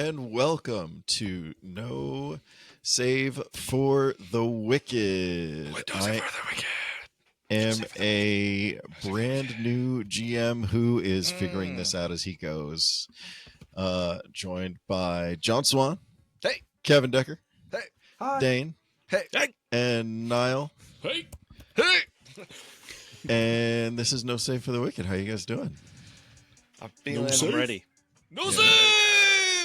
and welcome to No Save for the Wicked. I am a brand new GM who is figuring this out as he goes. Joined by Jon Swan, hey, Kevin Decker, hey, hi, Dain, hey, and Niall. hey, hey. And this is No Save for the Wicked. How you guys doing? I'm feeling ready. No Yeah. save!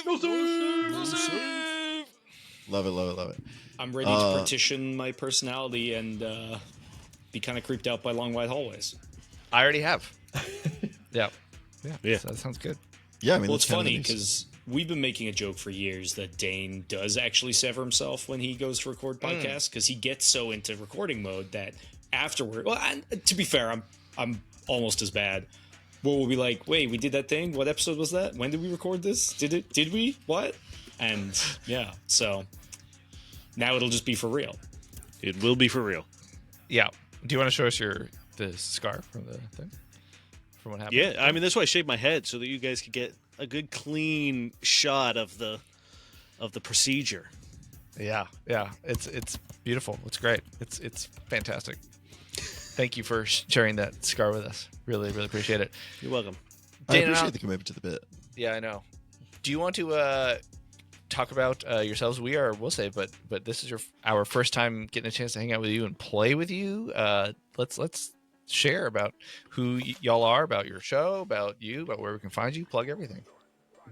No save! No save! Love it. I'm ready to partition my personality and be kind of creeped out by long, wide hallways. I already have. Yeah. Yeah. So that sounds good. Yeah, I mean, Well, that's it's kind of funny nice. because we've been making a joke for years that Dain does actually sever himself when he goes to record podcasts because he gets so into recording mode that afterward. Well, to be fair, I'm almost as bad. Well, we'll be like, wait, we did that thing? What episode was that? When did we record this? Did we? What? And yeah, so now it'll just be for real. It will be for real. Yeah. Do you want to show us the scar from the thing? From what happened? Yeah, I mean that's why I shaved my head so that you guys could get a good clean shot of the procedure. Yeah. It's beautiful. It's great. It's fantastic. Thank you for sharing that scar with us. Really appreciate it. You're welcome. I Dain, appreciate the commitment to the bit. Yeah, I know. Do you want to talk about yourselves? We'll say, but this is our first time getting a chance to hang out with you and play with you. Let's share about who y'all are, about your show, about where we can find you. Plug everything.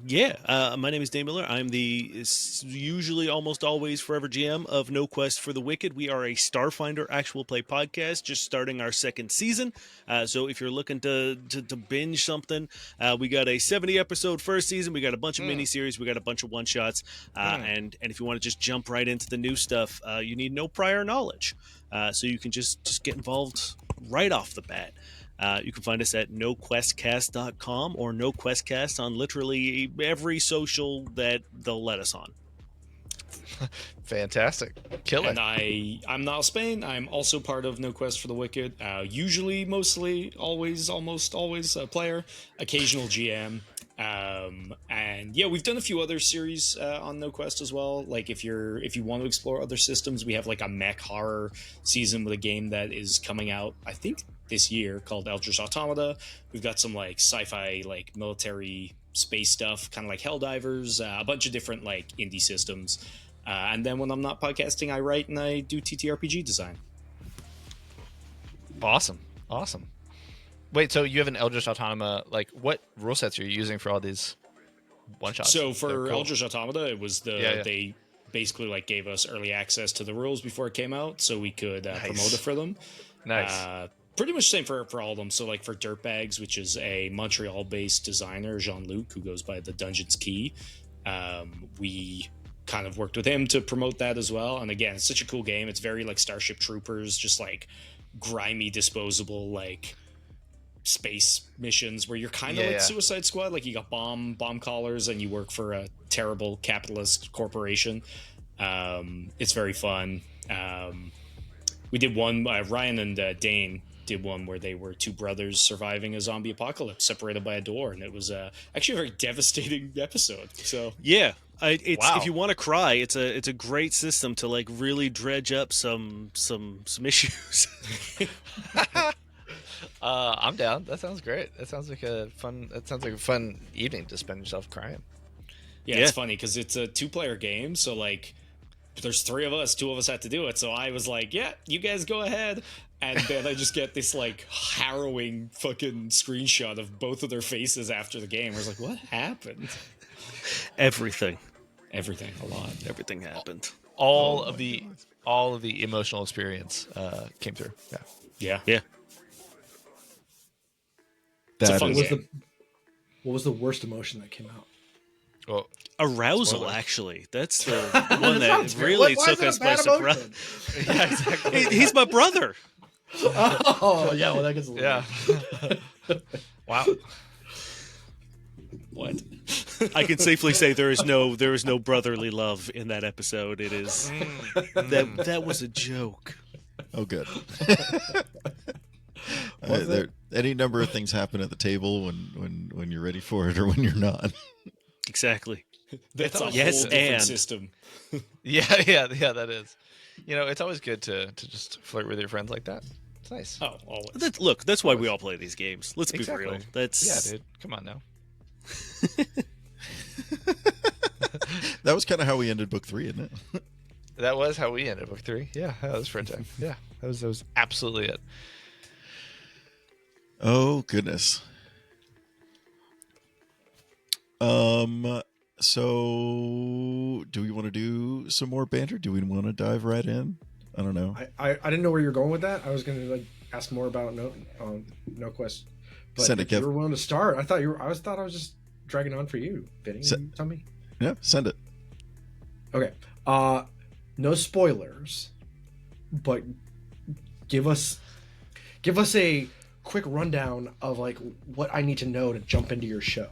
Yeah, my name is Dain Miller. I'm the usually almost always forever GM of No Quest for the Wicked. We are a Starfinder actual play podcast, just starting our second season. So if you're looking to binge something, we got a 70 episode first season. We got a bunch of miniseries. We got a bunch of one shots. And if you want to just jump right into the new stuff, you need no prior knowledge. So you can just get involved right off the bat. You can find us at noquestcast.com or noquestcast on literally every social that they'll let us on. Fantastic. Kill it. And I'm Niall Spain. I'm also part of No Quest for the Wicked. Usually, mostly, always, almost always a player, occasional GM. And yeah, we've done a few other series on No Quest as well. Like if you want to explore other systems, we have like a mech horror season with a game that is coming out, I think, this year called Eldritch Automata. We've got some like sci-fi, like military space stuff, kind of like Helldivers, a bunch of different like indie systems. And then when I'm not podcasting, I write and I do TTRPG design. Awesome. Wait, so you have an Eldritch Automata, like what rule sets are you using for all these one-shots? So for Eldritch Automata, it was they basically like gave us early access to the rules before it came out so we could promote it for them. Nice. Pretty much the same for all of them. So like for Dirtbags, which is a Montreal-based designer, Jean-Luc, who goes by the Dungeon's Key, we kind of worked with him to promote that as well. And again, it's such a cool game. It's very like Starship Troopers, just like grimy, disposable, like space missions where you're kind of like Suicide Squad. Like you got bomb collars and you work for a terrible capitalist corporation. It's very fun. We did one, Ryan and Dain did one where they were two brothers surviving a zombie apocalypse separated by a door, and it was actually a very devastating episode. So Yeah, if you want to cry, it's a great system to like really dredge up some issues. I'm down. That sounds great. That sounds like a fun evening to spend yourself crying. yeah, it's funny because it's a 2-player game, so like there's 3 of us, 2 of us had to do it. So I was like, yeah, you guys go ahead. And then I just get this like harrowing fucking screenshot of both of their faces after the game. I was like, what happened? Everything A lot. Everything happened. All of the emotional experience came through. Yeah. Yeah. It's a fun game. What was the worst emotion that came out? Well, Arousal, Spoiler. actually. That's the one that really Why took is us that a by bad surprise. emotion? yeah, exactly. He's my brother. Oh, yeah, well, that gets a little... Yeah. Wow. What? I can safely say there is no brotherly love in that episode. It is that was a joke. Oh, good. Any number of things happen at the table when you're ready for it or when you're not. Exactly. That's a whole Yes, different and system. Yeah, that is. It's always good to just flirt with your friends like that. It's nice. Oh, always. that's why we all play these games. Let's be Exactly. real. That's Yeah, dude. Come on now. That was kind of how we ended book 3, isn't it? That was how we ended book 3. Yeah, that was French. Yeah, that was absolutely it. Oh goodness. So do we want to do some more banter? Do we want to dive right in? I don't know. I didn't know where you're going with that. I was going to ask more about no quest. But Send it, if you Kev. were willing to start, I thought I was just dragging on for you, Vinnie. You tell me. Yeah, send it. Okay. No spoilers, but give us a quick rundown of what I need to know to jump into your show.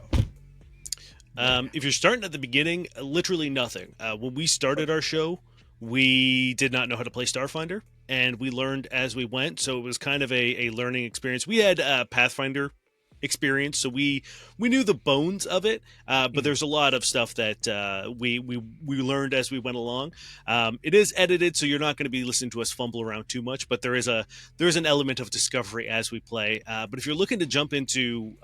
If you're starting at the beginning, literally nothing. When we started our show, we did not know how to play Starfinder, and we learned as we went, so it was kind of a learning experience. We had Pathfinder experience, so we knew the bones of it, but there's a lot of stuff that we learned as we went along. It is edited, so you're not going to be listening to us fumble around too much, but there is an element of discovery as we play. But if you're looking to jump into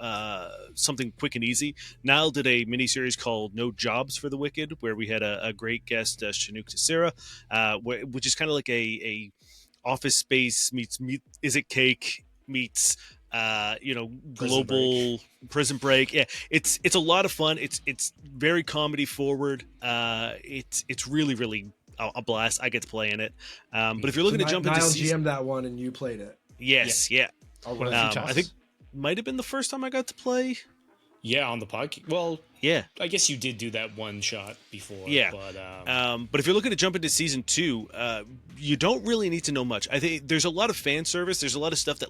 something quick and easy, Niall did a mini series called No Jobs for the Wicked, where we had a great guest, Chinook Tessera, which is kind of like a Office Space meets Is It Cake meets global Prison Break. Yeah, it's a lot of fun. It's very comedy forward. It's really, really a blast. I get to play in it. But if you're looking to jump into Niall season, GM'd that one and you played it. yes, yeah. One of the few times. I think might have been the first time I got to play. Yeah, on the podcast. Well, Yeah. I guess you did do that one shot before. Yeah. But But if you're looking to jump into season 2, you don't really need to know much. I think there's a lot of fan service. There's a lot of stuff that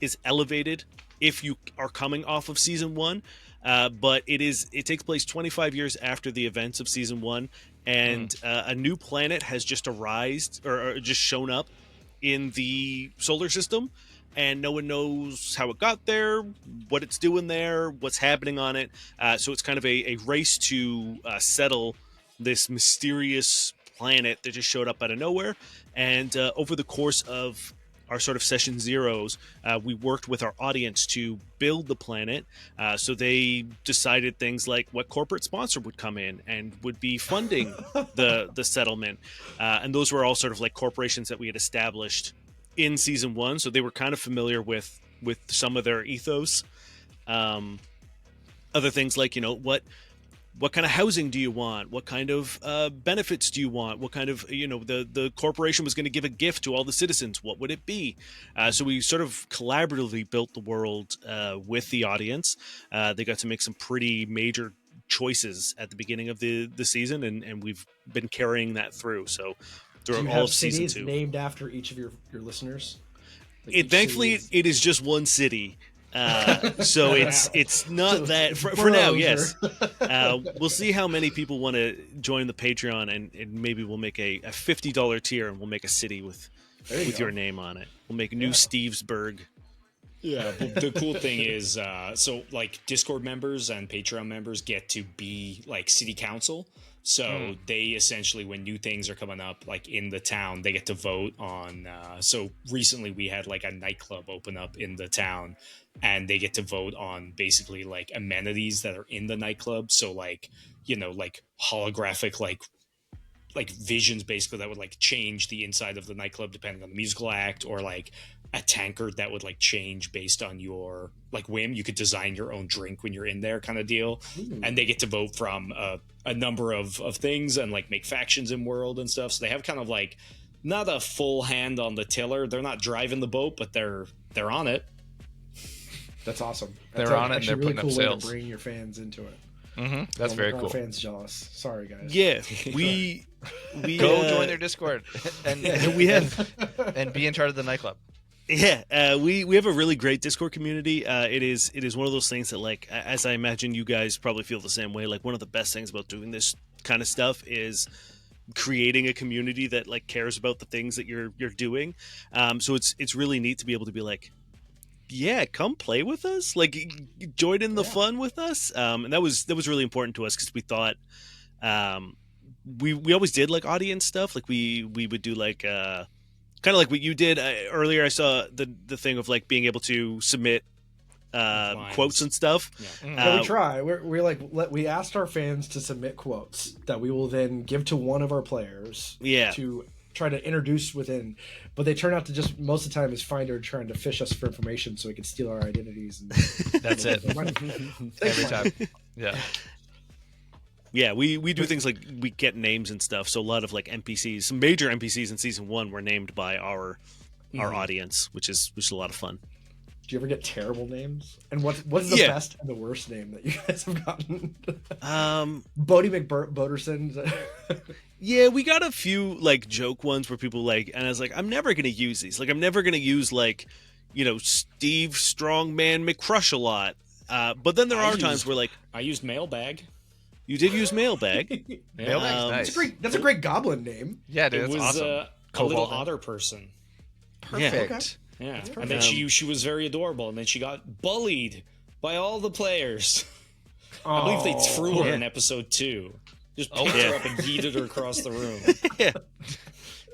is elevated if you are coming off of season 1. But it takes place 25 years after the events of season 1, and a new planet has just arisen or just shown up in the solar system. And no one knows how it got there, what it's doing there, what's happening on it. So it's kind of a race to settle this mysterious planet that just showed up out of nowhere. And over the course of our sort of session zeros, we worked with our audience to build the planet. So they decided things like what corporate sponsor would come in and would be funding the settlement. And those were all sort of like corporations that we had established in season 1, so they were kind of familiar with some of their ethos. Other things like what kind of housing do you want, what kind of benefits do you want, what kind of the corporation was going to give a gift to all the citizens, what would it be? So we sort of collaboratively built the world with the audience. They got to make some pretty major choices at the beginning of the season, and we've been carrying that through. So Do you all have of season cities 2. named after each of your listeners? Thankfully, it is just one city. So it's not that for now. Yes, we'll see how many people want to join the Patreon, and maybe we'll make a $50 tier, and we'll make a city with your name on it. We'll make New Stevesburg. yeah, but the cool thing is, so Discord members and Patreon members get to be city council. So they essentially, when new things are coming up, in the town, they get to vote on. So recently we had a nightclub open up in the town, and they get to vote on basically amenities that are in the nightclub. So holographic visions basically that would change the inside of the nightclub depending on the musical act, or a tankard that would change based on your whim. You could design your own drink when you're in there, kind of deal. And they get to vote from a number of things and make factions in world and stuff. So they have kind of not a full hand on the tiller. They're not driving the boat, but they're on it. That's awesome. They're on it, and they're really putting cool up way sales. to bring your fans into it. That's very Make cool. our fans jealous. Sorry, guys. Yeah, we Go join their Discord and we have and be in charge of the nightclub. Yeah, we have a really great Discord community. It is one of those things that, as I imagine you guys probably feel the same way. One of the best things about doing this kind of stuff is creating a community that cares about the things that you're doing. So it's really neat to be able to be yeah, come play with us, join in the fun with us. And that was really important to us because we thought We always did like audience stuff. Like we would do like kind of like what you did earlier. I saw the thing of like being able to submit quotes and stuff. Yeah, we try. We asked our fans to submit quotes that we will then give to one of our players. Yeah. To try to introduce within, but they turn out to just most of the time is Finder trying to fish us for information so he can steal our identities. And That's it. Every time. Yeah. Yeah, we do things like we get names and stuff. So a lot of like NPCs, some major NPCs in season 1 were named by our audience, which is a lot of fun. Do you ever get terrible names? And what's the best and the worst name that you guys have gotten? Bodie McBoderson. Yeah, we got a few like joke ones where people like, and I was like, I'm never gonna use these. Like, I'm never gonna use like, Steve Strongman McCrush a lot. But then there are times where like I used Mailbag. You did use Mailbag. Mailbag's nice. That's a great goblin name. Yeah, dude, it was awesome. A little otter person. Perfect. Okay. Yeah, and then she was very adorable, and then she got bullied by all the players. I believe they threw her in episode 2. Just picked her up and yeeted her across the room. Yeah.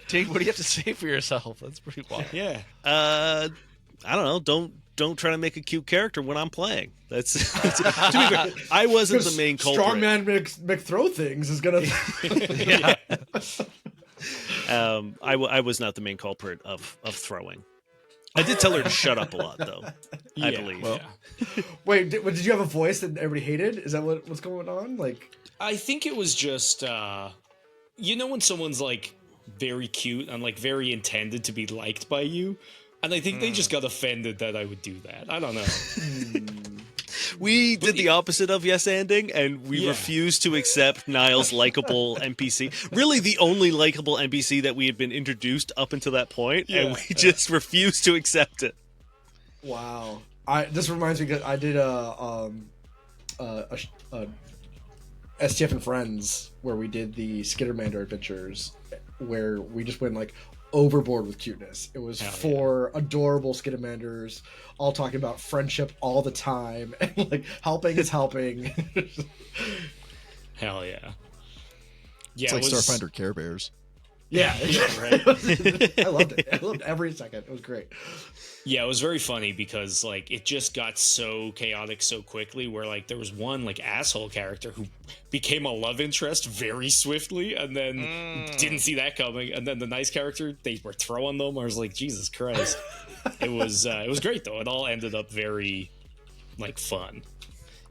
Dave, what do you have to say for yourself? That's pretty wild. Yeah. I don't know. Don't try to make a cute character when I'm playing. That's to be fair, I wasn't the main culprit. Strongman McThrow things is gonna. Yeah. I was not the main culprit of throwing. I did tell her to shut up a lot, though. I believe. Well, Wait, did you have a voice that everybody hated? Is that what's going on? Like, I think it was just, when someone's like very cute and like very intended to be liked by you, and I think they just got offended that I would do that. I don't know. We did the opposite of yes-anding, and we refused to accept Niall's likable NPC. Really, the only likable NPC that we had been introduced up until that point, and we just refused to accept it. Wow. This reminds me, because I did a STF and Friends where we did the Skittermander adventures, where we just went like overboard with cuteness. It was four adorable Skittermanders all talking about friendship all the time, and like helping is helping. Hell yeah. It's like Starfinder Care Bears. Yeah, right. I loved it. I loved every second. It was great. Yeah, it was very funny because like it just got so chaotic so quickly, where like there was one like asshole character who became a love interest very swiftly, and then didn't see that coming, and then the nice character, they were throwing them. I was like, Jesus Christ. It was great though. It all ended up very like fun.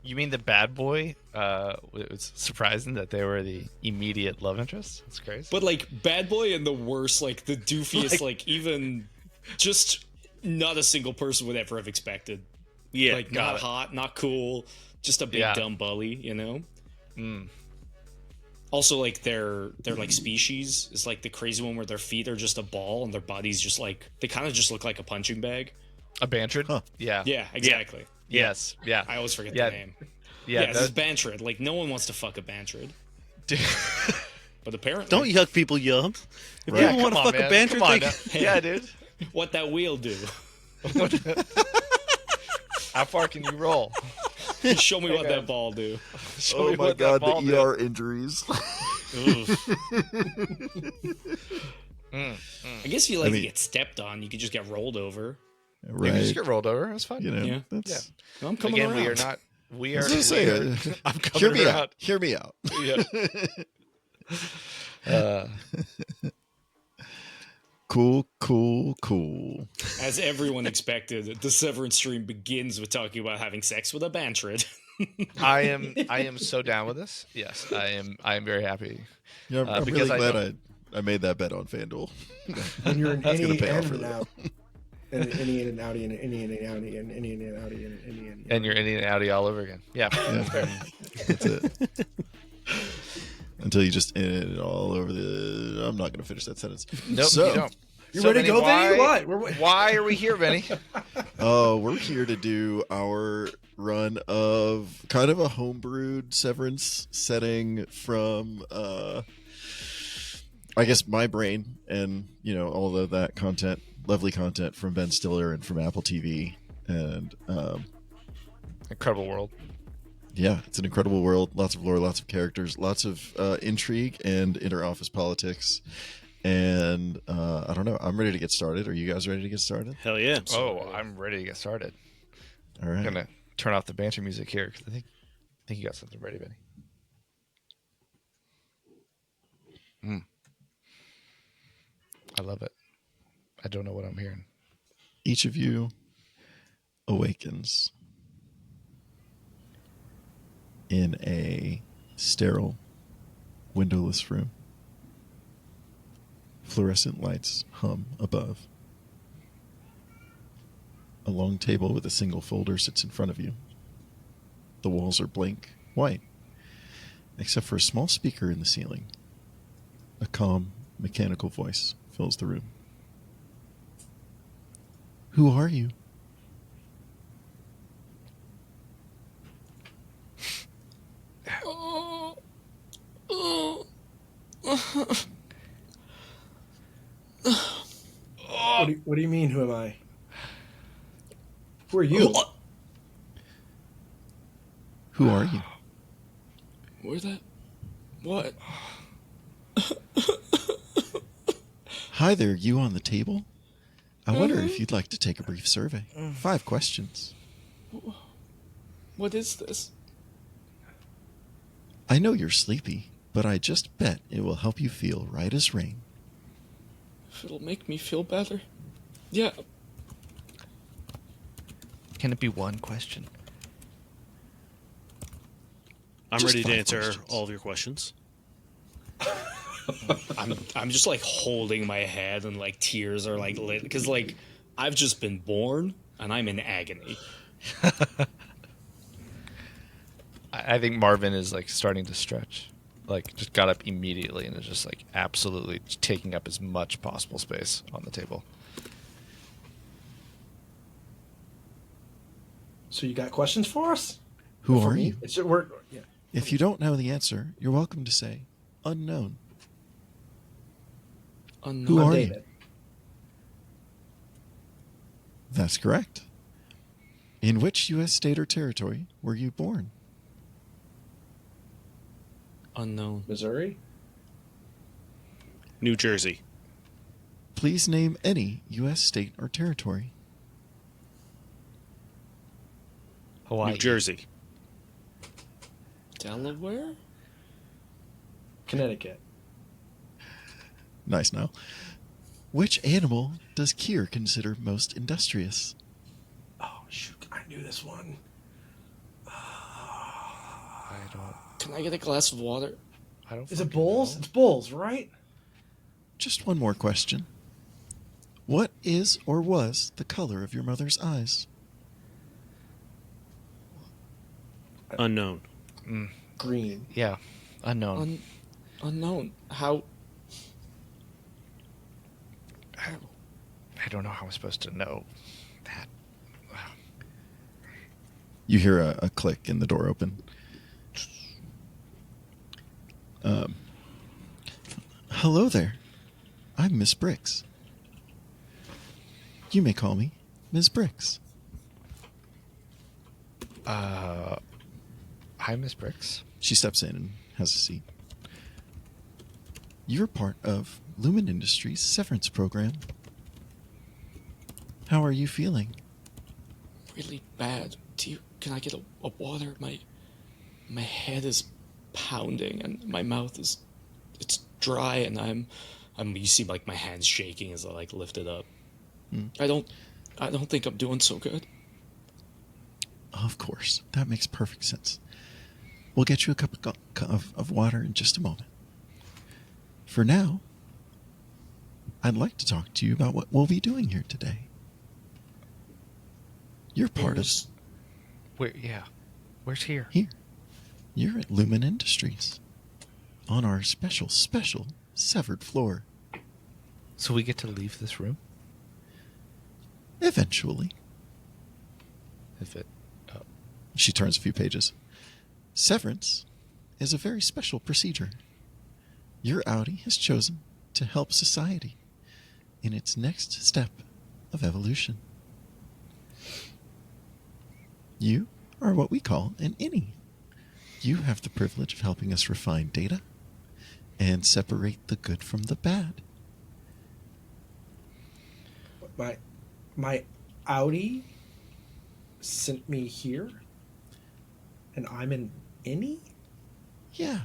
You mean the bad boy? It was surprising that they were the immediate love interest. That's crazy. But like bad boy and the worst, like the doofiest, like even just not a single person would ever have expected. Yeah, like not hot, not cool, just a big dumb bully, you know. Also, like their like species is like the crazy one where their feet are just a ball and their bodies just like they kind of just look like a punching bag. A Bantrid? Huh. Yeah. Yeah, exactly. Yeah. Yes. Yeah. I always forget the name. Yeah, this is Bantrid. Like no one wants to fuck a Bantrid. But apparently, don't yuck people, Yum. If right. people want to fuck a Bantrid, yeah, dude. What that wheel do? How far can you roll? Show me what that ball do. Oh my god, the ER injuries. I guess if you to get stepped on, you could just get rolled over. Right. You can just get rolled over. That's fine. You know, yeah. That's... Well, I'm coming around. We are not. We are. I'm coming around. Hear me out. Yeah. Cool. As everyone expected, the Severance stream begins with talking about having sex with a Bantrid. I am so down with this. Yes, I am very happy. Yeah, I'm really glad I made that bet on FanDuel. When you're an innie and an out. An innie and an outie and an innie and an outie and an innie and an outie and an innie and you're innie and outie all over again. Yeah. That's it. Until you just in it all over the... I'm not going to finish that sentence. Nope, so, you don't. You ready to go, Vinny? What? Why are we here, Vinny? We're here to do our run of kind of a homebrewed Severance setting from, I guess, my brain and, all of that content, lovely content from Ben Stiller and from Apple TV. And Incredible world. Yeah, it's an incredible world. Lots of lore, lots of characters, lots of intrigue and inter-office politics. And I don't know. I'm ready to get started. Are you guys ready to get started? Hell yeah. Oh, I'm ready to get started. All I'm right. gonna turn off the banter music here because I think you got something ready, Vinnie. I love it. I don't know what I'm hearing. Each of you awakens in a sterile, windowless room. Fluorescent lights hum above. A long table with a single folder sits in front of you. The walls are blank white, except for a small speaker in the ceiling. A calm, mechanical voice fills the room. Who are you? What do you mean? Who am I? Who are you? Who are you? Where that? What? Hi there, you on the table? I wonder if you'd like to take a brief survey. 5 questions. What is this? I know you're sleepy, but I just bet it will help you feel right as rain. If it'll make me feel better. Yeah. Can it be one question? I'm Just ready to 5 answer questions. all of your questions. I'm just like holding my head and like tears are like lit because like I've just been born and I'm in agony. I think Marvin is like starting to stretch. Like just got up immediately and is just like absolutely taking up as much possible space on the table. So you got questions for us? Who For are me? you? Yeah. If you don't know the answer, you're welcome to say unknown. Unknown. Who I'm are you? David. That's correct. In which U.S. state or territory were you born? Unknown. Missouri. New Jersey. Please name any U.S. state or territory. Hawaii. New Jersey. Delaware? Connecticut. Nice now. Which animal does Kier consider most industrious? Oh shoot! I knew this one. I don't. Can I get a glass of water? I don't. Is it fucking bulls? know. It's bulls, right? Just one more question. What is or was the color of your mother's eyes? Unknown. Green. Yeah, unknown. Unknown. How? I don't know how I'm supposed to know that. You hear a click and the door open. Hello there. I'm Miss Briggs. You may call me Ms. Briggs. Hi, Miss Briggs. She steps in and has a seat. You're part of Lumen Industries' Severance program. How are you feeling? Really bad. Can I get a water? My head is pounding and my mouth it's dry and I'm you see like my hands shaking as I like lift it up. I don't think I'm doing so good. Of course. That makes perfect sense. We'll get you a cup of water in just a moment. For now, I'd like to talk to you about what we'll be doing here today. You're part of Where's here? here. You're at Lumen Industries on our special severed floor. So we get to leave this room Eventually. if it. Oh. She turns a few pages. Severance is a very special procedure. Your Audi has chosen to help society in its next step of evolution. You are what we call an innie. You have the privilege of helping us refine data and separate the good from the bad. My Audi sent me here, and I'm an innie? Yeah.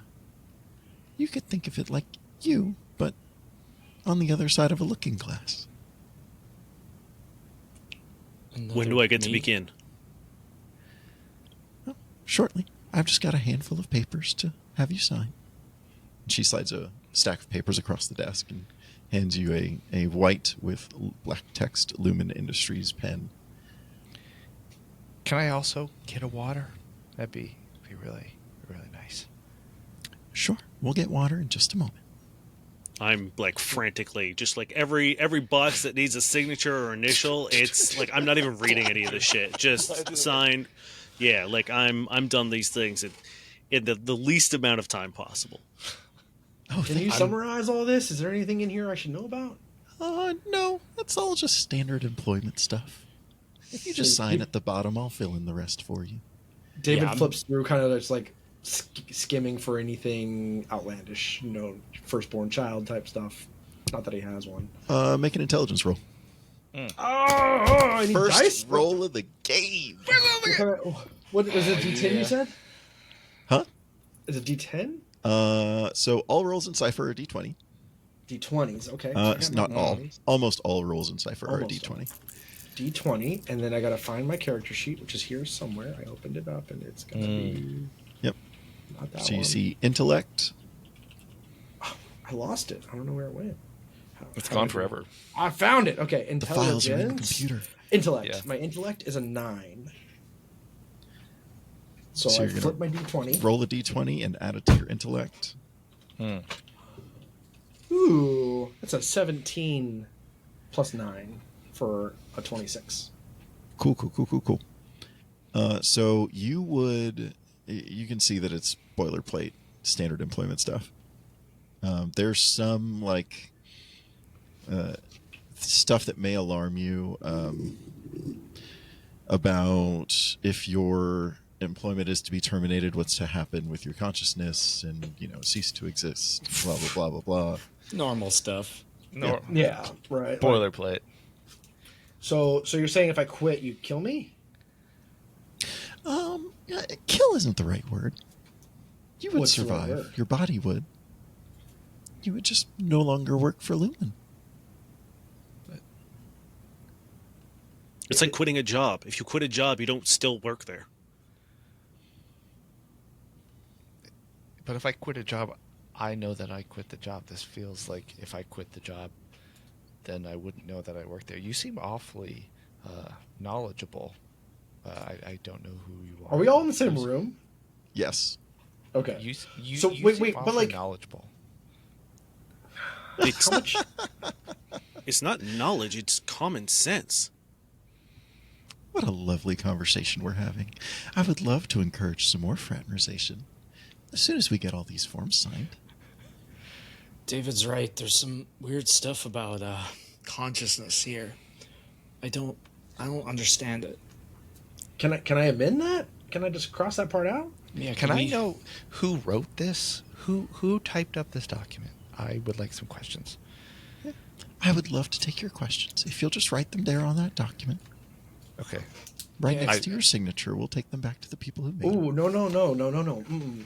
You could think of it like you, but on the other side of a looking glass. When do I get to me? begin? Well, shortly. I've just got a handful of papers to have you sign. She slides a stack of papers across the desk and hands you a white with black text Lumen Industries pen. Can I also get a water? That'd be really, really nice. Sure, we'll get water in just a moment. I'm like frantically, just like every box that needs a signature or initial, it's like I'm not even reading any of this shit. Just sign. Yeah, like I'm done these things in the least amount of time possible. Oh, Can you summarize all this? Is there anything in here I should know about? No, that's all just standard employment stuff. If you just sign at the bottom, I'll fill in the rest for you. David Yeah, flips through, kind of just like skimming for anything outlandish, firstborn child type stuff. Not that he has one. Make an intelligence roll. Oh, I need First dice? roll of the game. What is it? D10 you said? Huh? Is it D10? So all rolls in Cypher are D20. D20s. Okay. It's not all. Almost all rolls in Cypher are Almost D20. D20, and then I gotta find my character sheet, which is here somewhere. I opened it up, and it's gonna be. Yep. Not that So you one. see intellect. I lost it. I don't know where it went. It's How gone did I- forever. I found it. Okay, The files are in the intelligence. computer. Intellect. Yeah. My intellect is a 9. So, So I you're gonna flip my D20. Roll a D20 and add it to your intellect. Ooh, that's a 17 plus 9 for a 26. Cool. So you can see that it's boilerplate, standard employment stuff. There's some stuff that may alarm you about if your employment is to be terminated, what's to happen with your consciousness and cease to exist, blah blah blah blah blah. Normal stuff. No, Yeah, right. boilerplate. So you're saying if I quit, you kill me? Kill isn't the right word. You would What's the right survive. word? Your body would. You would just no longer work for Lumen. It's like quitting a job. If you quit a job, you don't still work there. But if I quit a job, I know that I quit the job. This feels like if I quit the job, then I wouldn't know that I worked there. You seem awfully knowledgeable. I don't know who you are. Are we all in the same room? Yes. Okay. You So, you wait, seem but, awfully like- knowledgeable. It's, How much? it's not knowledge, it's common sense. What a lovely conversation we're having. I would love to encourage some more fraternization as soon as we get all these forms signed. David's right. There's some weird stuff about consciousness here. I don't understand it. Can I amend that? Can I just cross that part out? Yeah, Can I we- know who wrote this? Who typed up this document? I would like some questions. I would love to take your questions. If you'll just write them there on that document, Okay. right Yeah, next to your signature, we'll take them back to the people who made them. Ooh, no.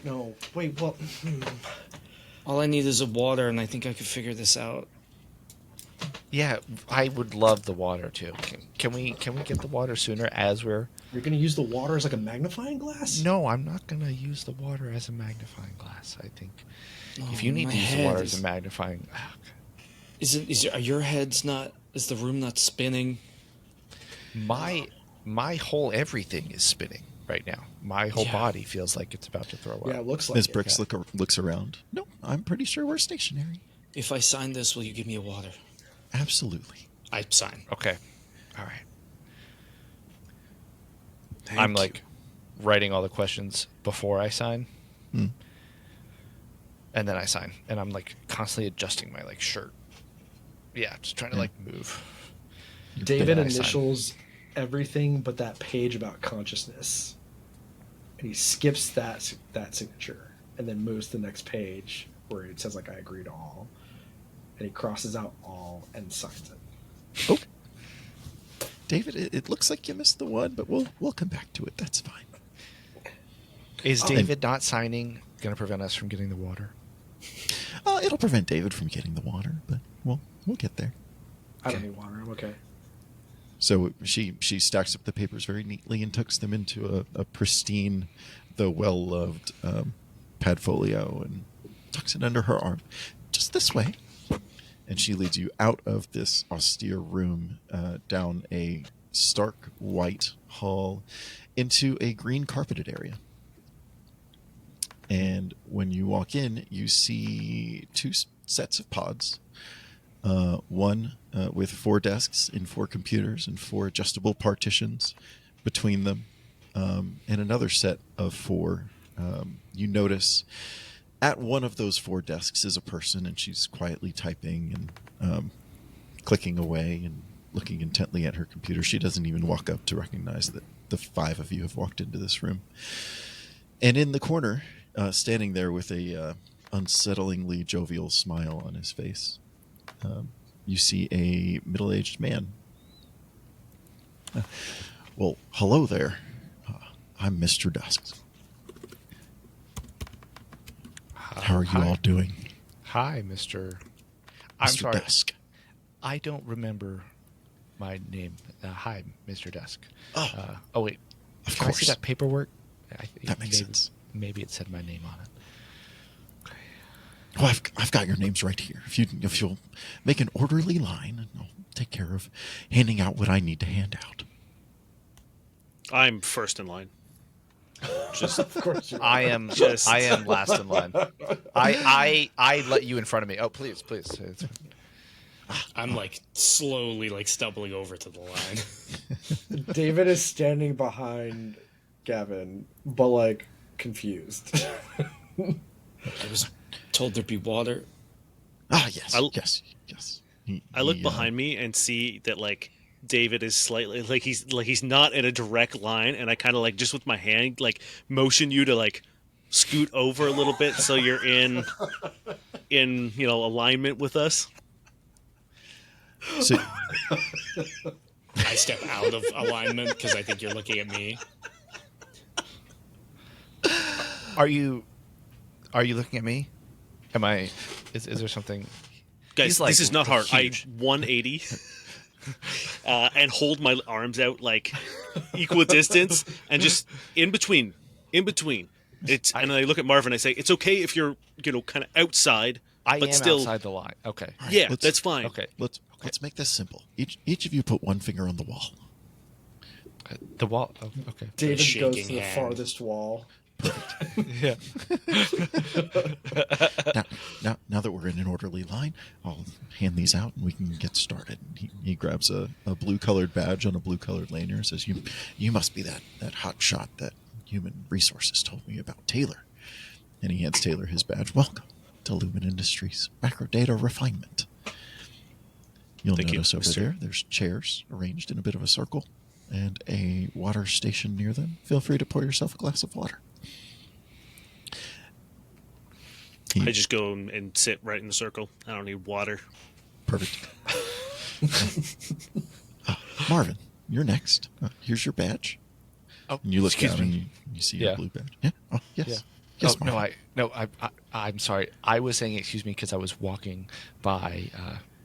No. Wait, well, All I need is a water, and I think I could figure this out. Yeah, I would love the water too. Can we get the water sooner as we're? you're gonna use the water as like a magnifying glass? No, I'm not gonna use the water as a magnifying glass. I think if you need my to use the head water is- as a magnifying, Are your heads not? Is the room not spinning? my whole everything is spinning right now. My whole Yeah. body feels like it's about to throw up. Yeah, it looks like Miss it. Brooks looks around. No, I'm pretty sure we're stationary. If I sign this, will you give me a water? Absolutely. I sign. Okay. All right. Thank I'm you. like writing all the questions before I sign. Hmm. And then I sign. And I'm like constantly adjusting my like shirt. Yeah, just trying to like move. David Then I sign. initials everything but that page about consciousness. and he skips that signature and then moves to the next page where it says like I agree to all, and he crosses out all and signs it. Oh, David, it looks like you missed the one, but we'll come back to it. That's fine. Is David not signing going to prevent us from getting the water? It'll prevent David from getting the water, but we'll get there. I don't need water. I'm okay. So she stacks up the papers very neatly and tucks them into a pristine, though well-loved padfolio and tucks it under her arm. Just this way. And she leads you out of this austere room, down a stark white hall, into a green carpeted area. And when you walk in, you see two sets of pods. One with 4 desks and 4 computers and 4 adjustable partitions between them, and another set of 4. You notice at one of those 4 desks is a person, and she's quietly typing and clicking away and looking intently at her computer. She doesn't even walk up to recognize that the 5 of you have walked into this room. And in the corner, standing there with a unsettlingly jovial smile on his face, you see a middle-aged man. Well, hello there. I'm Mr. Dusk. How are you all doing? Hi, Mr. I'm Mr. sorry. Dusk. I don't remember my name. Hi, Mr. Dusk. Oh, Wait. of Can I see course. that paperwork? I think That makes sense. Maybe it said my name on it. Well, I've got your names right here. If you'll make an orderly line, and I'll take care of handing out what I need to hand out. I'm first in line. Just Of course you are. I am last in line. I let you in front of me. Oh, please. It's- I'm like slowly like stumbling over to the line. David is standing behind Gavin, but like confused. I was told there'd be water. Ah, yes, I'll- yes. I look behind me and see that like David is slightly like he's not in a direct line, and I kind of like just with my hand like motion you to like scoot over a little bit so you're in alignment with us. So, I step out of alignment because I think you're looking at me. Are you looking at me? Am I? Is there something? Guys, He's, like, this is not hard. huge. I 180 and hold my arms out like equal distance and just in between. It's and I look at Marvin. I say, "It's okay if you're kind of outside, I but am still, outside the line. Okay. all right, yeah, let's- that's fine." Okay. Let's make this simple. Each of you put one finger on the wall. The wall. Oh, okay. David goes shaking to the hand. farthest wall. Yeah. Now that we're in an orderly line, I'll hand these out and we can get started. He grabs a blue-colored badge on a blue-colored lanyard and says, "You must be that hot shot that Human Resources told me about, Taylor." And he hands Taylor his badge. "Welcome to Lumen Industries Macro Data Refinement." You'll Thank you, notice over mister. there, there's chairs arranged in a bit of a circle and a water station near them. Feel free to pour yourself a glass of water. I just go and sit right in the circle. I don't need water. Perfect. Marvin, you're next. Here's your badge. Oh, And you look excuse down me. and you see Yeah. your blue badge. Yeah. Oh, yes. Yeah. Yes, Oh, Marvin. I'm sorry. I was saying excuse me because I was walking by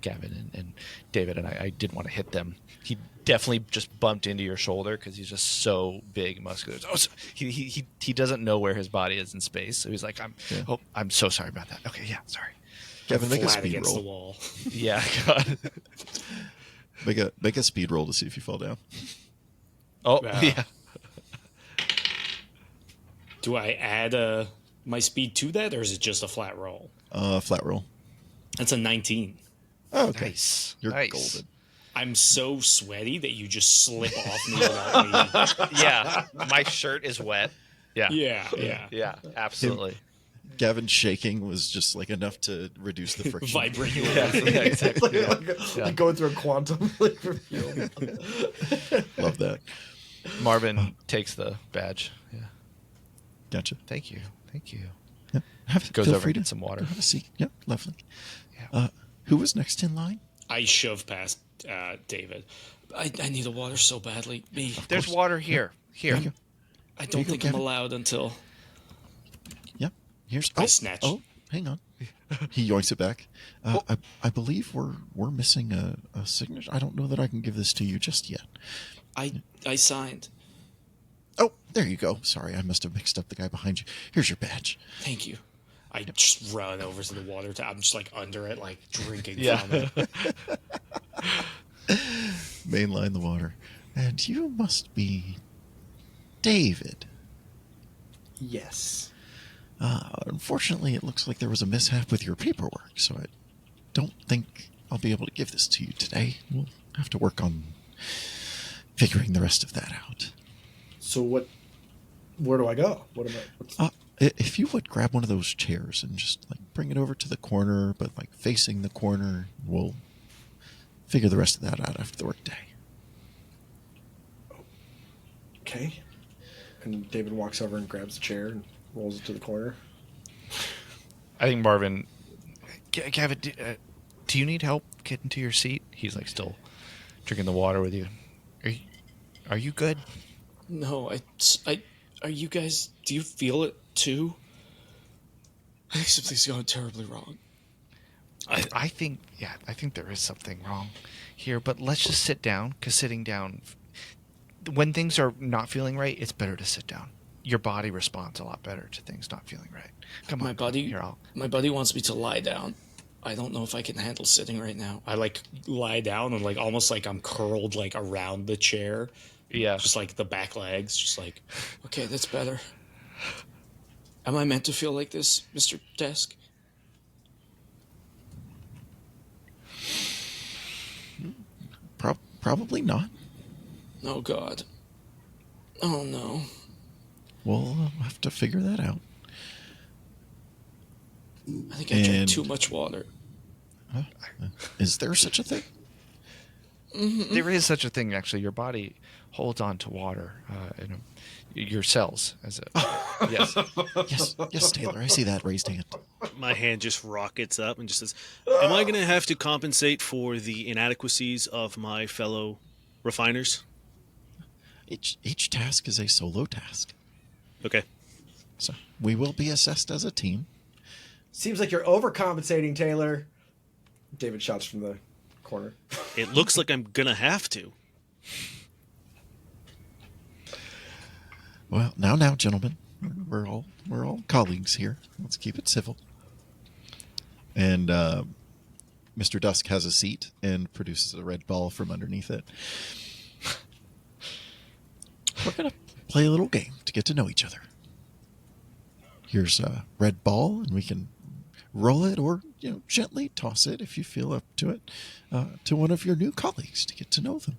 Gavin and David, and I didn't want to hit them. He definitely just bumped into your shoulder because he's just so big and muscular. Oh, he doesn't know where his body is in space, so he's like, I'm so sorry about that. Okay, yeah, sorry. Kevin, make a Flat speed against the roll. wall. Yeah, God. Make a speed roll to see if you fall down. Oh, Wow. yeah. Do I add my speed to that, or is it just a flat roll? Flat roll. That's a 19. Oh, okay. Nice. You're Nice. golden. I'm so sweaty that you just slip off me without me. Yeah, my shirt is wet. Yeah. Yeah. Absolutely. Gavin's shaking was just like enough to reduce the friction. Vibrating. Yeah, exactly. Like going through a quantum like reveal. Love that. Marvin takes the badge. Yeah. Gotcha. Thank you. Yeah. Goes feel over free and to gets some water. have a seat. Yep, lovely. Yeah. Who was next in line? I shove past David. I need a water so badly. Me. There's course. water here. Here. There you go. I you don't go, think I'm Gavin. allowed until Yep. Here's. I snatch. Oh, hang on. He yoinks it back. I believe we're missing a signature. I don't know that I can give this to you just yet. I signed. Oh, there you go. Sorry, I must have mixed up the guy behind you. Here's your badge. Thank you. I just run over to the water. I'm just like under it, like drinking Yeah. from it. Mainline the water. And you must be David. Yes. Unfortunately, it looks like there was a mishap with your paperwork, so I don't think I'll be able to give this to you today. We'll have to work on figuring the rest of that out. So where do I go? If you would grab one of those chairs and just like bring it over to the corner, but like facing the corner, we'll figure the rest of that out after the work day. Okay. And David walks over and grabs the chair and rolls it to the corner. I think Marvin, Gavin, do you need help getting to your seat? He's like still drinking the water with you. Are you good? No, are you guys? Do you feel it too? I think something's going terribly wrong. I think there is something wrong here, but let's just sit down, because sitting down, when things are not feeling right, it's better to sit down. Your body responds a lot better to things not feeling right. Come on, My body, here, my buddy wants me to lie down. I don't know if I can handle sitting right now. I like lie down and like almost like I'm curled like around the chair. Yeah. Just like the back legs, just like, okay, that's better. Am I meant to feel like this, Mr. Desk? Probably not. Oh, God. Oh, no. We'll have to figure that out. I think I drank too much water. Is there such a thing? There is such a thing, actually. Your body holds on to water. Your cells, as a yes. Yes, Taylor. I see that raised hand. My hand just rockets up and just says, "Am I going to have to compensate for the inadequacies of my fellow refiners?" Each task is a solo task, Okay. so we will be assessed as a team. Seems like you're overcompensating, Taylor. David shouts from the corner. It looks like I'm going to have to. Well, now, gentlemen, we're all colleagues here. Let's keep it civil. And Mr. Dusk has a seat and produces a red ball from underneath it. We're gonna play a little game to get to know each other. Here's a red ball, and we can roll it or gently toss it if you feel up to it to one of your new colleagues to get to know them.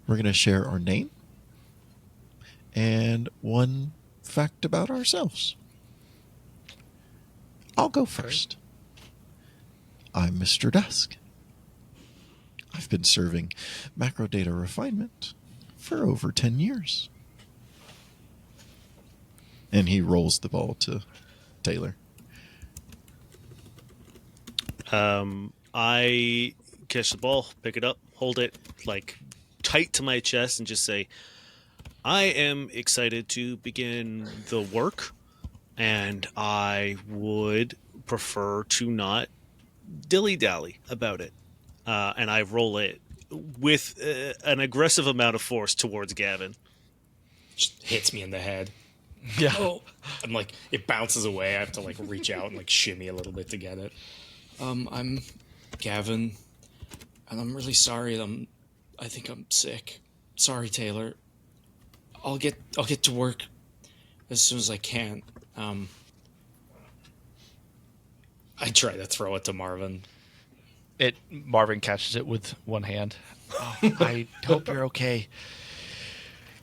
We're gonna share our name and one fact about ourselves. I'll go first. I'm Mr. Dusk. I've been serving macro data refinement for over 10 years. And he rolls the ball to Taylor. I catch the ball, pick it up, hold it like tight to my chest, and just say, I am excited to begin the work, and I would prefer to not dilly-dally about it. And I roll it with an aggressive amount of force towards Gavin. Just hits me in the head. Yeah. Oh, I'm like, it bounces away. I have to like reach out and like shimmy a little bit to get it. I'm Gavin, and I'm really sorry. I think I'm sick. Sorry, Taylor. I'll get to work as soon as I can. I try to throw it to Marvin. Marvin catches it with one hand. Oh, I hope you're okay,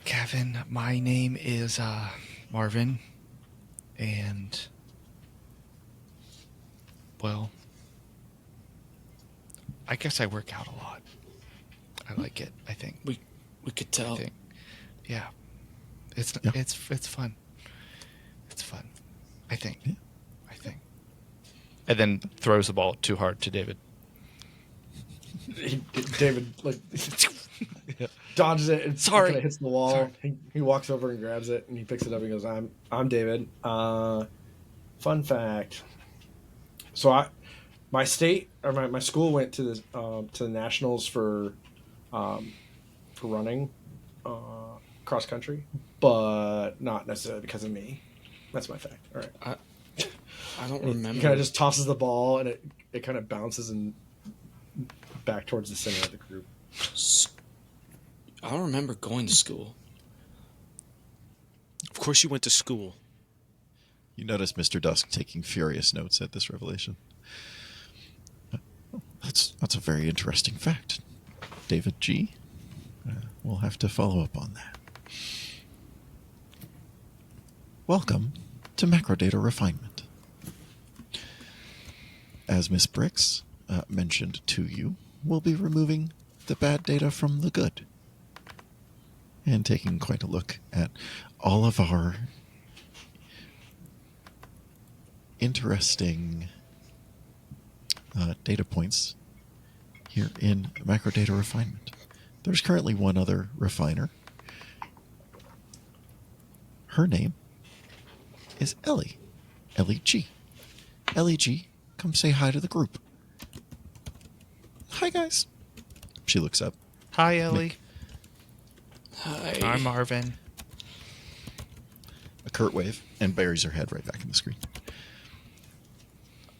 Gavin. My name is Marvin, and well, I guess I work out a lot. I like it. I think We could tell. I think, yeah. It's fun. It's fun. I think. And then throws the ball too hard to David. David dodges it. It kind of hits the wall. Sorry. He walks over and grabs it, and he picks it up and goes, "I'm David." Fun fact. So my school went to the nationals for running cross country, but not necessarily because of me. That's my fact. All right. I don't remember. He kind of just tosses the ball, and it kind of bounces and back towards the center of the group. I don't remember going to school. Of course you went to school. You notice Mr. Dusk taking furious notes at this revelation. That's a very interesting fact. David G. We'll have to follow up on that. Welcome to Macrodata Refinement. As Miss Bricks mentioned to you, we'll be removing the bad data from the good. And taking quite a look at all of our interesting data points here in Macrodata Refinement. There's currently one other refiner. Her name is Ellie. Ellie G. Ellie G, come say hi to the group. Hi, guys. She looks up. Hi, Ellie. Hi. I'm Marvin. A curt wave and buries her head right back in the screen.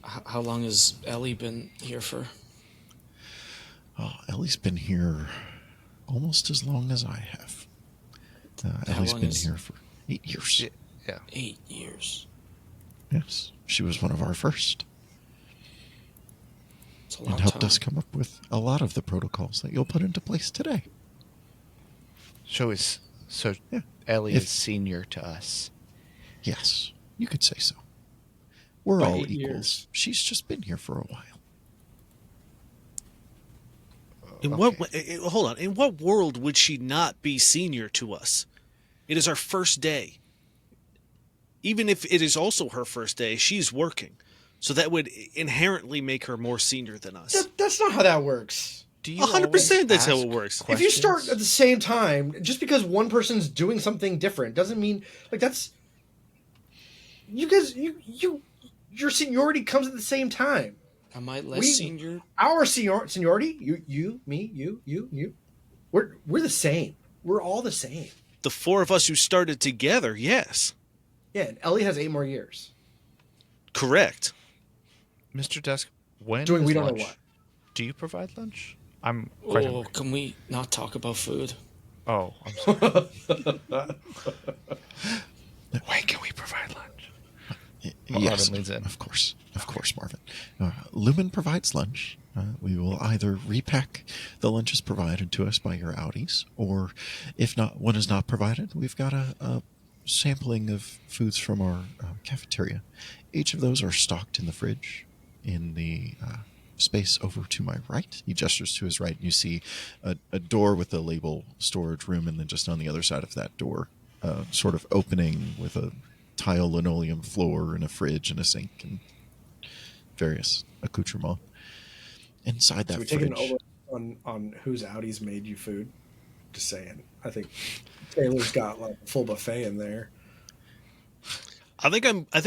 How long has Ellie been here for? Oh, Ellie's been here almost as long as I have. Ellie's been here for 8 years. Yeah. 8 years. Yes, she was one of our first. It's a long And helped time. us come up with a lot of the protocols that you'll put into place today. So Yeah. Ellie If- is senior to us. Yes, you could say so. We're By all 8 equals. years. She's just been here for a while. Hold on. In what world would she not be senior to us? It is our first day. Even if it is also her first day, she's working. So that would inherently make her more senior than us. That's not how that works. Do you 100% that's how always it works. ask If you start questions? at the same time, just because one person's doing something different doesn't mean that's. You guys, your seniority comes at the same time. Am I less senior? Our seniority, you, me, you. We're the same. We're all the same. The four of us who started together, yes. Yeah, and Ellie has 8 more years. Correct. Mr. Dusk, when Doing is we don't lunch? know what. Do you provide lunch? I'm quite Oh, hungry. can we not talk about food? Oh, I'm sorry. When can we provide lunch? Marvin Yes, leans in. of course, Marvin. Lumen provides lunch. We will either repack the lunches provided to us by your Audis, or if not, one is not provided, we've got a sampling of foods from our cafeteria. Each of those are stocked in the fridge in the space over to my right. He gestures to his right, and you see a door with the label storage room, and then just on the other side of that door, sort of opening with a tile linoleum floor and a fridge and a sink and various accoutrements. Inside that So we fridge. taking over on whose Audis made you food. Just saying. I think Taylor's got like a full buffet in there. I think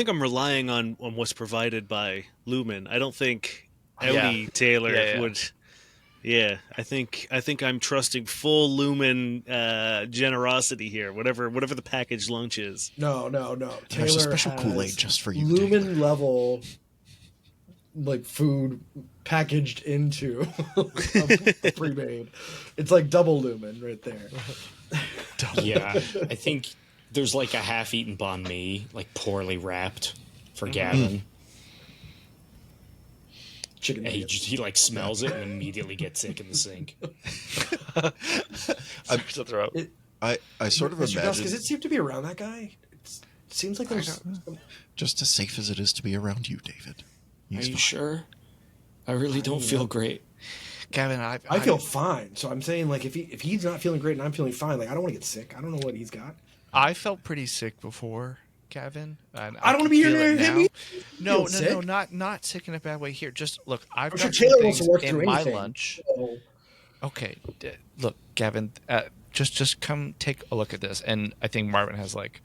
I'm relying on what's provided by Lumen. I don't think Audi Taylor Yeah. would. Yeah, I think I'm trusting full Lumen generosity here. Whatever the packaged lunch is. No. There's a Taylor special has Kool-Aid just for you, Lumen Taylor. level like food packaged into a pre-made. It's like double Lumen right there. Yeah, I think there's like a half-eaten banh mi, like poorly wrapped for Gavin. Chicken And he nuggets. he like smells it and immediately gets sick in the sink. Starts to throw up. I sort of Mr. Dusk, imagine does it seem to be around that guy? It seems like there's just as safe as it is to be around you, David. Are He's you fine. sure? I really don't feel great. Gavin, I feel fine. So I'm saying like if he's not feeling great and I'm feeling fine, like I don't want to get sick. I don't know what he's got. I felt pretty sick before. Gavin. And I don't want to be here feel to it hit now. me. No, Feel no, sick. not sick in a bad way. Here, just look. I've I'm got sure some Taylor wants things to work in through my anything. lunch. So, Okay, look, Gavin. Just come take a look at this. And I think Marvin has like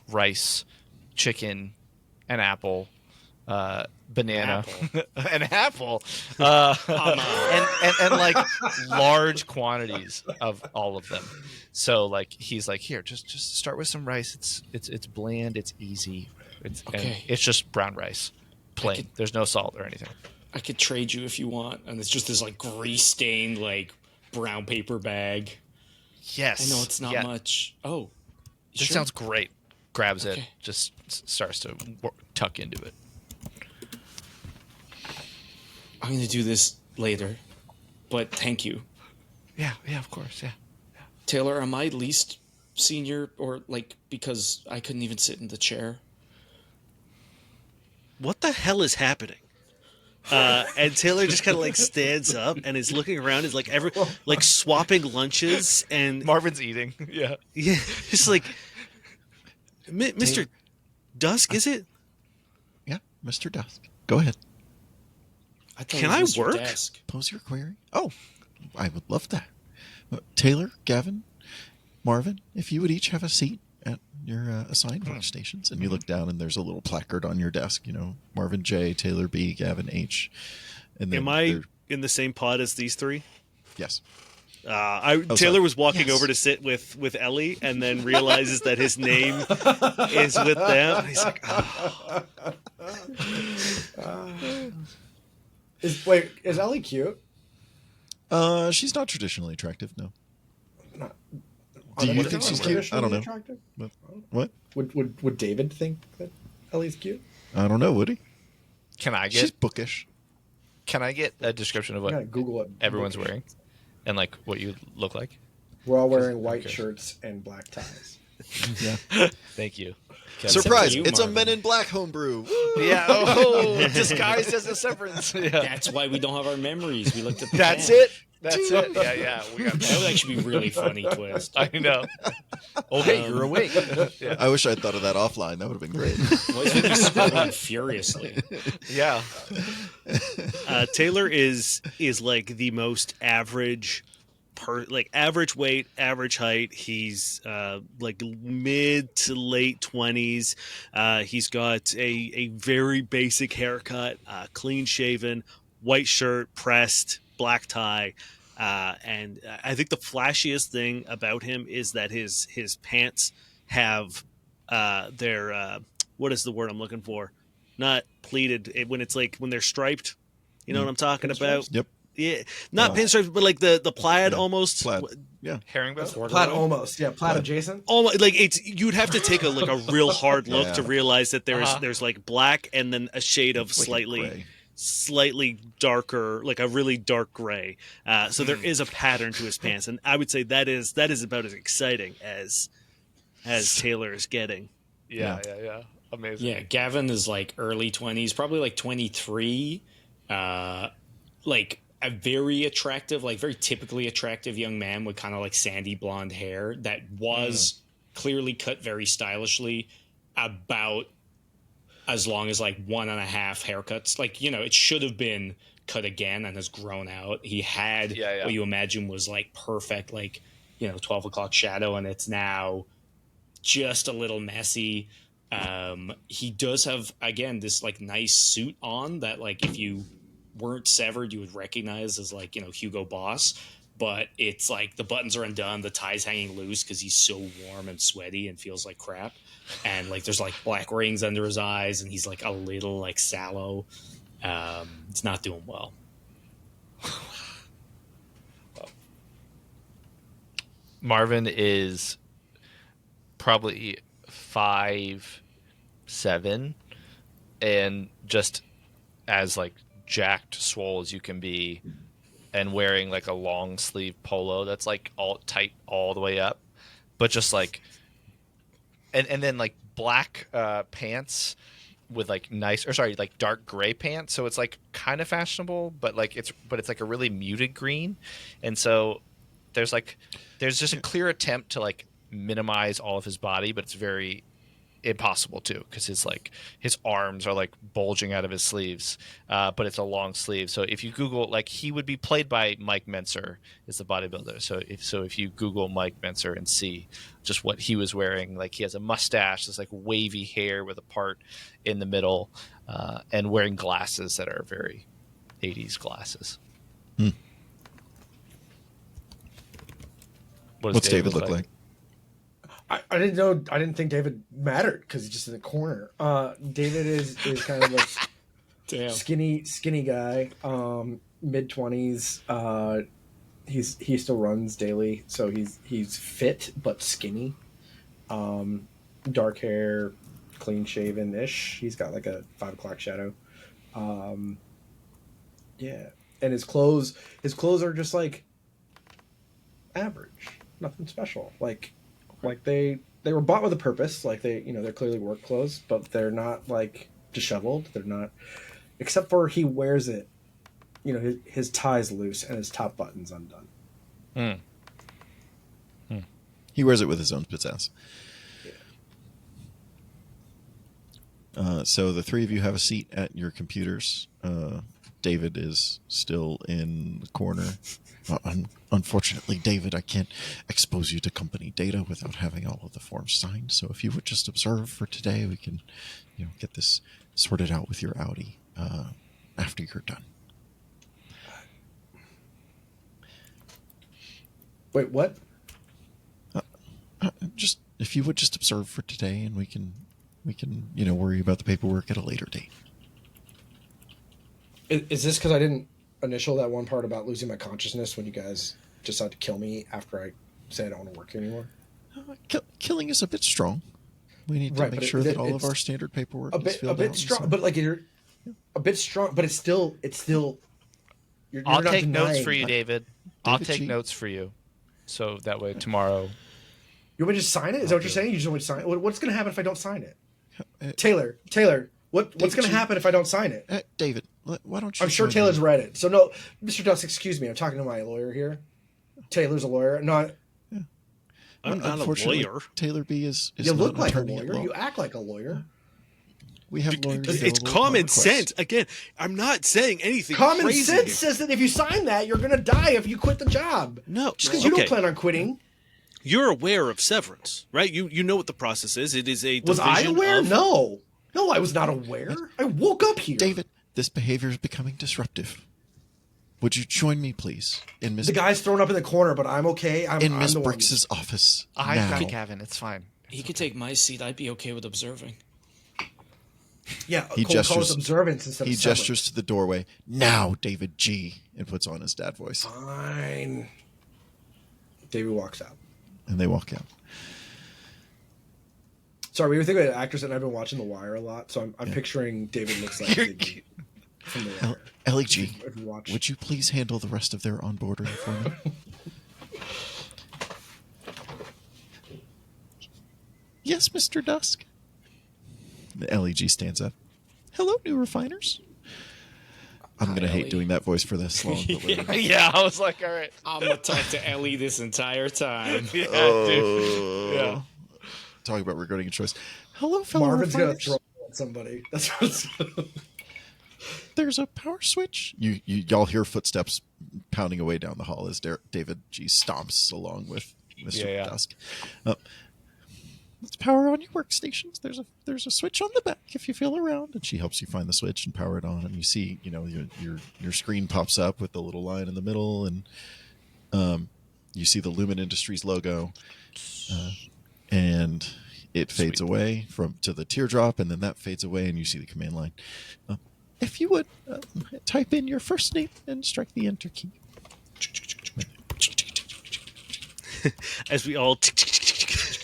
rice, chicken, an apple, banana, an apple, and like large quantities of all of them. So like he's like, here, just start with some rice. It's bland, it's easy, and it's just brown rice, plain. There's no salt or anything. I could trade you if you want, and it's just this like grease stained like brown paper bag. Yes, I know it's not much. Oh, this sure? sounds great. Grabs it, Okay. just starts to tuck into it. I'm gonna do this later, but thank you. Yeah, of course, yeah. Taylor, am I least senior, or like because I couldn't even sit in the chair? What the hell is happening? And Taylor just kind of like stands up and is looking around, is like swapping lunches, and Marvin's eating. Yeah. it's like, Mr. Dusk, is it? Yeah, Mr. Dusk. Go ahead. I thought Can it I was your work? desk. Pose your query. Oh, I would love that. Taylor, Gavin, Marvin, if you would each have a seat at your assigned workstations, and you look down and there's a little placard on your desk, Marvin J, Taylor B, Gavin H. And then Am I in the same pod as these three? Yes. Taylor sorry. was walking Yes. over to sit with Ellie, and then realizes that his name is with them. And he's like, oh. Is Ellie cute? She's not traditionally attractive, no. Not- Do you Are they think she's cute? I don't know. attractive? What? Would David think that Ellie's cute? I don't know, would he? Can I She's get bookish. a description of I'm what gonna Google it. everyone's wearing, and like what you look like? We're all wearing white shirts and black ties. Yeah. Thank you. Surprise! you, It's a Marvin. Men in Black homebrew. Woo! Yeah. Oh, disguised as a Severance. Yeah. That's why we don't have our memories. We looked at the That's chat. it. That's it. Yeah. We got That would actually be a really funny twist. I know. Oh, hey, you're awake. Yeah. I wish I'd thought of that offline. That would have been great. Was it scrolling furiously? Yeah. Taylor is like the most average average weight, average height. He's like mid to late 20s. He's got a very basic haircut, clean shaven, white shirt, pressed, black tie. And I think the flashiest thing about him is that his pants have their what is the word I'm looking for? Not pleated, when it's like when they're striped. You know what I'm talking about? Yep. Yeah, not pinstripes, but like the plaid almost. Plaid. Yeah. Herringbone. Plaid almost. Yeah, plaid adjacent. Almost like you'd have to take a real hard look Yeah. to realize that there's like black and then a shade of Like gray. slightly darker, like a really dark gray. So there is a pattern to his pants, and I would say that is about as exciting as Taylor is getting. Yeah. Amazing. Yeah, Gavin is like early 20s, probably like 23. Like a very attractive, like very typically attractive young man with kind of like sandy blonde hair that was clearly cut very stylishly, about as long as like 1.5 haircuts. Like, it should have been cut again and has grown out. He had what you imagine was like perfect, like, 12 o'clock shadow, and it's now just a little messy. He does have, again, this like nice suit on that, like, if you weren't severed, you would recognize as like, Hugo Boss, but it's like the buttons are undone, the tie's hanging loose because he's so warm and sweaty and feels like crap, and like there's like black rings under his eyes, and he's like a little like sallow. It's not doing well. Marvin is probably 5'7", and just as like jacked, swole as you can be, and wearing like a long sleeve polo that's like all tight all the way up, but just like, and then like black pants with like like dark gray pants, so it's like kind of fashionable, but it's like a really muted green, and so there's just a clear attempt to like minimize all of his body, but it's very impossible too, because his arms are like bulging out of his sleeves, but it's a long sleeve. So if you Google, like, he would be played by Mike Menser, is the bodybuilder. So if you Google Mike Menser and see just what he was wearing, like, he has a mustache, this like wavy hair with a part in the middle, and wearing glasses that are very 80s glasses. What's David look like? I didn't know. I didn't think David mattered because he's just in the corner. David is kind of a Damn. skinny guy, mid-20s. He still runs daily, so he's fit but skinny. Dark hair, clean shaven ish. He's got like a 5 o'clock shadow. Yeah, and his clothes are just like average, nothing special. Like they were bought with a purpose. Like they're clearly work clothes, but they're not like disheveled. They're not, except for he wears it. His tie's loose and his top button's undone. He wears it with his own pizzazz. So the three of you have a seat at your computers. David is still in the corner. Unfortunately, David, I can't expose you to company data without having all of the forms signed. So if you would just observe for today, we can, get this sorted out with your Audi after you're done. Wait, what? Just if you would just observe for today, and we can worry about the paperwork at a later date. Is this because I didn't initial that one part about losing my consciousness when you guys decided to kill me after I said I don't want to work here anymore? Killing is a bit strong. We need to make sure that all of our standard paperwork is filled out. A bit strong, but like you're a bit strong, but it's still. You're I'll not take notes denying. for you, David. I'll take G. notes for you, so that way tomorrow. You want me to just sign it? Is that what you're saying? You just want me to sign it? What's going to happen if I don't sign it? Taylor, what's going to happen if I don't sign it? David, why don't you? I'm sure Taylor's read it. So no, Mr. Dusk, excuse me. I'm talking to my lawyer here. Taylor's a lawyer. No, I'm not a lawyer. Taylor B is you not look an like a attorney at lawyer. law. You act like a lawyer. We have lawyers. It's available upon common request. sense. Again, I'm not saying anything Common crazy sense here. says that if you sign that, you're going to die if you quit the job. No, Just because you don't plan on quitting. You're aware of severance, right? You know what the process is. It is a Was I division aware? of- No, I was not aware. I woke up here. David, this behavior is becoming disruptive. Would you join me, please, in Miss The guy's thrown up in the corner, but I'm okay. I'm Miss the one. Brooks's office I now? got Gavin. It's fine. He could take my seat. I'd be okay with observing. Yeah, He Cole calls gestures- observance instead He of severance. gestures to the doorway. Now, David G, and puts on his dad voice, Fine. David walks out. and they walk out. Sorry, we were thinking about actors, and I've been watching The Wire a lot, so I'm picturing David looks like David from The Wire. Ellie G, If you watch. would you please handle the rest of their onboarding for me? Yes, Mr. Dusk. The LEG stands up. Hello, new refiners. I'm going to hate Ellie. doing that voice for this long. But whatever. Yeah, I was like, all right. I'm gonna talk to Ellie this entire time. Yeah, Oh. dude. Yeah. Talking about regretting a choice. Hello, fellow Marvin's gonna refiners. throw at somebody. That's what's. There's a power switch. Y'all hear footsteps pounding away down the hall as David G stomps along with Mr. Yeah. Dusk. Let's power on your workstations. There's a switch on the back if you feel around, and she helps you find the switch and power it on. And you see, your screen pops up with the little line in the middle, and you see the Lumen Industries logo, and it fades away to the teardrop, and then that fades away, and you see the command line. If you would type in your first name and strike the enter key. As we all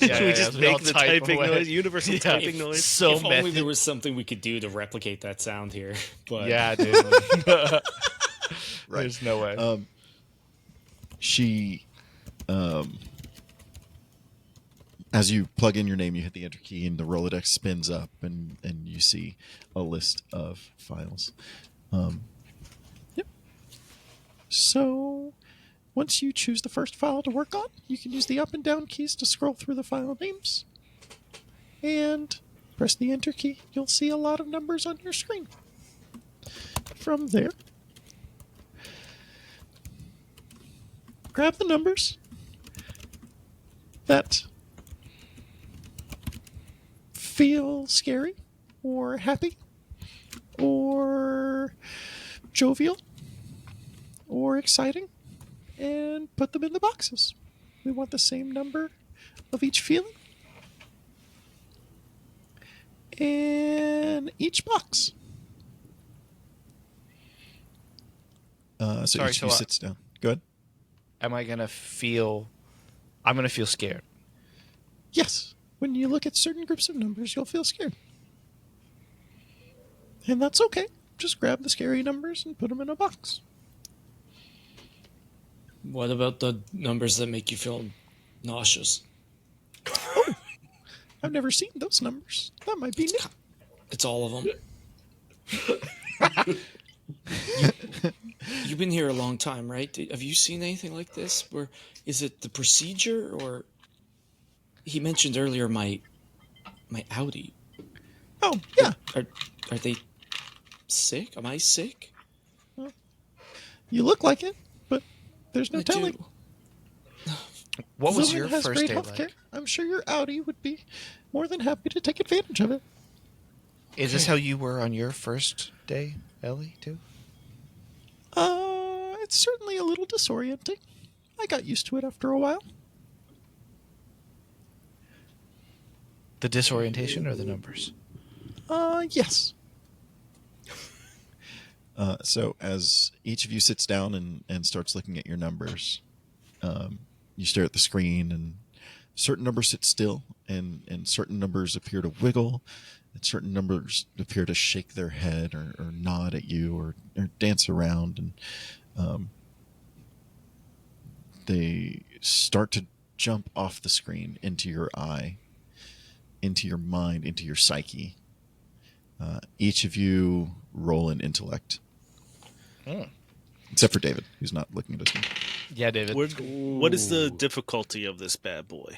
Yeah, we yeah, just as we all make the type typing away. noise, universal Yeah. typing noise. So if only method. there was something we could do to replicate that sound here. But Yeah, dude. Right. There's no way. She, as you plug in your name, you hit the enter key, and the Rolodex spins up, and you see a list of files. Yep. So, once you choose the first file to work on, you can use the up and down keys to scroll through the file names. And Press the enter key. You'll see a lot of numbers on your screen. From there, grab the numbers that feel scary or happy or jovial or exciting and put them in the boxes. We want the same number of each feeling in each box. So each of you sits down. Go ahead. Am I gonna feel? I'm gonna feel scared. Yes. When you look at certain groups of numbers, you'll feel scared. And that's okay. Just grab the scary numbers and put them in a box. What about the numbers that make you feel nauseous? I've never seen those numbers. That might be new. It's all of them. You've been here a long time, right? Have you seen anything like this? Or is it the procedure, or he mentioned earlier my Audi? Oh, yeah. Are they sick? Am I sick? You look like it, but there's no I telling. do. What was Lumen your has first great day healthcare. like? I'm sure your Audi would be more than happy to take advantage of it. Is this how you were on your first day, Ellie, too? It's certainly a little disorienting. I got used to it after a while. The disorientation or the numbers? Yes. So as each of you sits down and starts looking at your numbers, you stare at the screen, and certain numbers sit still, and certain numbers appear to wiggle, and certain numbers appear to shake their head or nod at you or dance around, and they start to jump off the screen into your eye, into your mind, into your psyche. Each of you roll an intellect. Except for David, who's not looking at us. Yeah, David. What is the difficulty of this bad boy?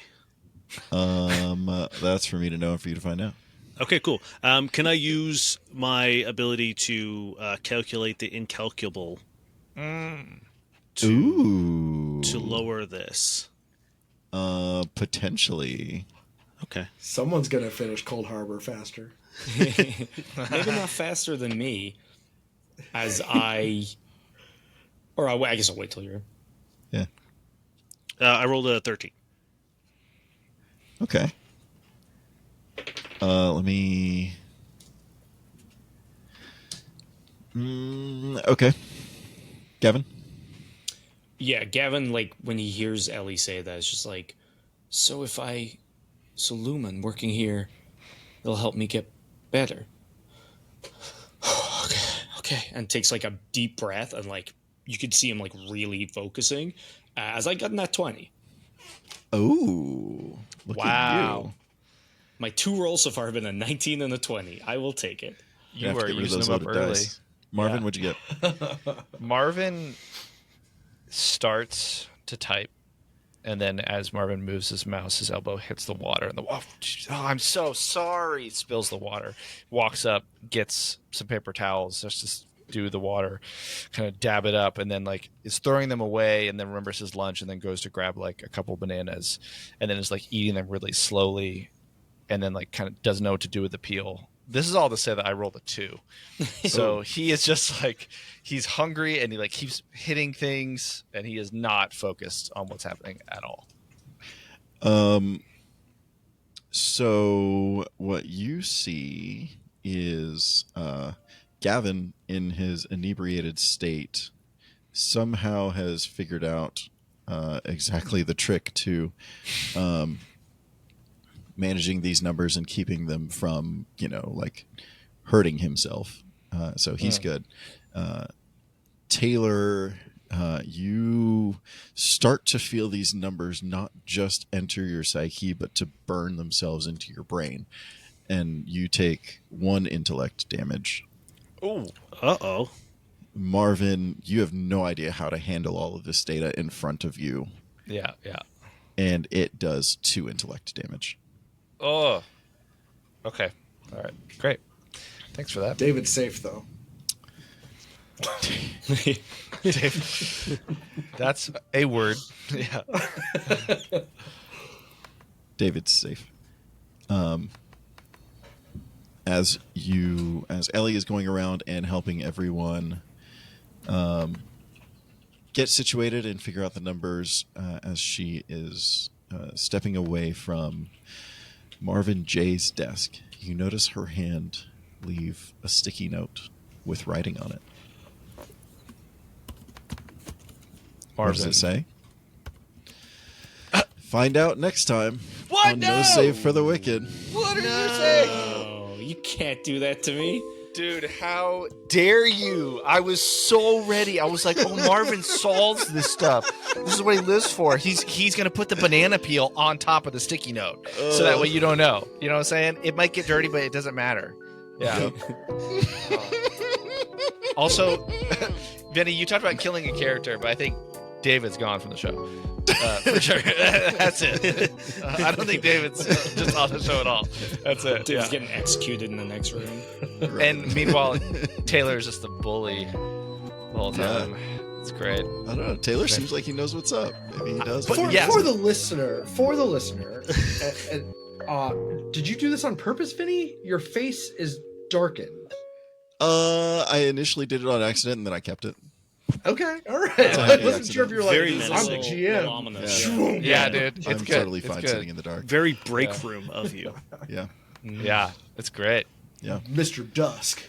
That's for me to know and for you to find out. Okay, cool. Can I use my ability to calculate the incalculable to lower this? Potentially. Okay. Someone's gonna finish Cold Harbor faster. Maybe not faster than me, as I guess I'll wait till you're. Yeah. I rolled a 13. Okay. Let me. Okay. Gavin? Yeah, Gavin, like, when he hears Ellie say that, it's just like, so Lumen working here, it'll help me get better. Okay. And takes, like, a deep breath, and, like, you could see him, like, really focusing, as I got in that 20. Oh. Look at you. My 2 rolls so far have been a 19 and a 20. I will take it. You have to were get rid of using those them up loaded early. dice. Marvin, Yeah. what'd you get? Marvin starts to type, and then as Marvin moves his mouse, his elbow hits the water, and I'm so sorry. Spills the water. Walks up, gets some paper towels just to do the water, kind of dab it up, and then like is throwing them away, and then remembers his lunch, and then goes to grab like a couple bananas, and then is like eating them really slowly, and then like kind of doesn't know what to do with the peel. This is all to say that I rolled a 2. So he is just like, he's hungry and he like keeps hitting things, and he is not focused on what's happening at all. So what you see is Gavin, in his inebriated state, somehow has figured out exactly the trick to managing these numbers and keeping them from, like hurting himself. So he's good. Taylor, you start to feel these numbers not just enter your psyche, but to burn themselves into your brain. And you take 1 intellect damage. Oh, Uh-oh. Marvin, you have no idea how to handle all of this data in front of you. yeah. And it does 2 intellect damage. Oh, okay. All right, great. Thanks for that. David's safe though. Dave. That's a word. Yeah. David's safe. As Ellie is going around and helping everyone get situated and figure out the numbers, as she is stepping away from Marvin J's desk, you notice her hand leave a sticky note with writing on it. What does it say? Find out next time. What? On No Save for the Wicked. What are you saying? Oh, you can't do that to me. Dude, how dare you? I was so ready. I was like, oh, Marvin solves this stuff. This is what he lives for. He's going to put the banana peel on top of the sticky note. So that way you don't know. You know what I'm saying? It might get dirty, but it doesn't matter. Yeah. Also, Vinnie, you talked about killing a character, but I think David's gone from the show. For sure. That's it. I don't think David's just on the show at all. That's it. Dude's Yeah. getting executed in the next room. And meanwhile, Taylor's just a bully the whole time. It's great. I don't know. Taylor seems like he knows what's up. Maybe he does. But For, yeah. for the listener, did you do this on purpose, Vinny? Your face is darkened. I initially did it on accident and then I kept it. Okay, all right. It's a I happy wasn't sure if you were like, Very I'm menacing. the Little GM. ominous. Yeah, dude. It's I'm good. totally It's fine good. sitting in the dark. Very break room of you. Yeah. Yeah, it's great. Yeah. Mr. Dusk.